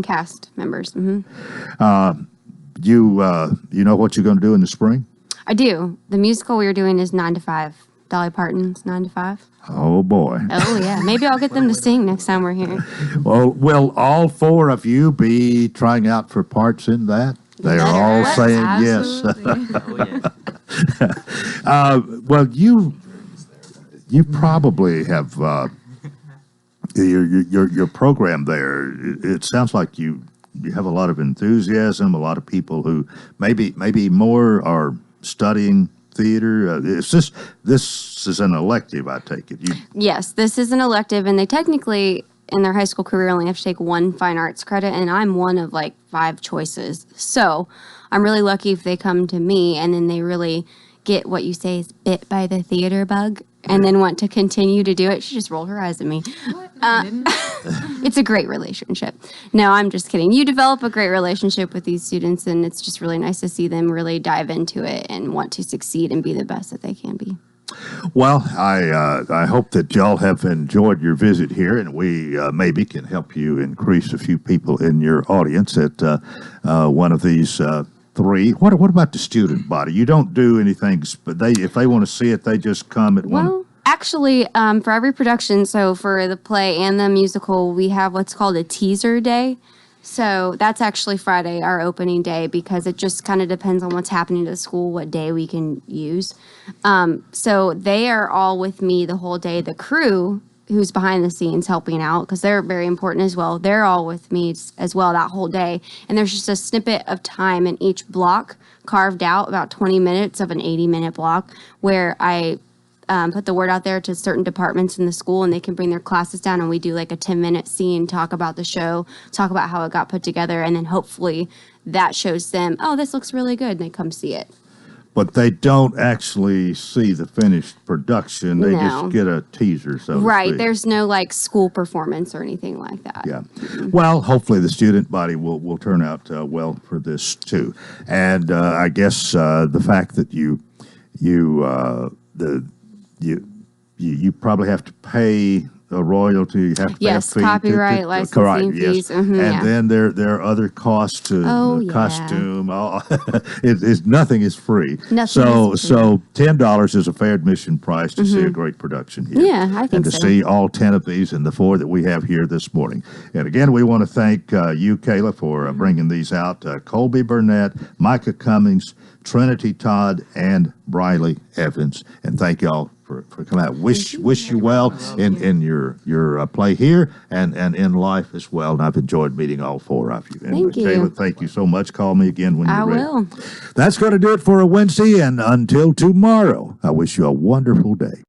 cast members. You know what you're going to do in the spring? I do. The musical we were doing is 9 to 5. Dolly Parton's 9 to 5. Oh, boy. Oh, yeah. Maybe I'll get them to sing next time we're here. Well, will all 4 of you be trying out for parts in that? They are all saying yes. Well, you probably have your program there, it sounds like you have a lot of enthusiasm, a lot of people who maybe more are studying theater. This is an elective, I take it. Yes, this is an elective, and they technically in their high school career only have to take one fine arts credit, and I'm one of like 5 choices. So I'm really lucky if they come to me and then they really get what you say is bit by the theater bug and then want to continue to do it. She just rolled her eyes at me. It's a great relationship. No, I'm just kidding. You develop a great relationship with these students, and it's just really nice to see them really dive into it and want to succeed and be the best that they can be. Well, I hope that y'all have enjoyed your visit here, and we maybe can help you increase a few people in your audience at one of these 3. What about the student body? You don't do anything, but if they want to see it, they just come at one. Actually, for every production, so for the play and the musical, we have what's called a teaser day. So that's actually Friday, our opening day, because it just kind of depends on what's happening to the school, what day we can use. So they are all with me the whole day. The crew, who's behind the scenes helping out, because they're very important as well, they're all with me as well that whole day. And there's just a snippet of time in each block carved out, about 20 minutes of an 80-minute block, where I put the word out there to certain departments in the school, and they can bring their classes down, and we do like a 10-minute scene, talk about the show, talk about how it got put together, and then hopefully that shows them, oh, this looks really good, and they come see it. But they don't actually see the finished production. They just get a teaser, so right. to speak. There's no like school performance or anything like that. Yeah. Well, hopefully the student body will turn out well for this too. And I guess the fact that you probably have to pay a royalty. You have to pay a fee copyright, licensing fees. Yes. And then there are other costs to costume. Nothing is free. So $10 is a fair admission price to see a great production here. Yeah, I think and to so. see all 10 of these and the 4 that we have here this morning. And again, we want to thank you, Kayla, for bringing these out. Colby Burnett, Micah Cummings, Trinity Todd, and Briley Evans. And thank y'all for coming out. Wish you well in your play here and in life as well. And I've enjoyed meeting all 4 of you. Thank you. Kayla, thank you so much. Call me again when you're ready. I will. That's going to do it for a Wednesday. And until tomorrow, I wish you a wonderful day.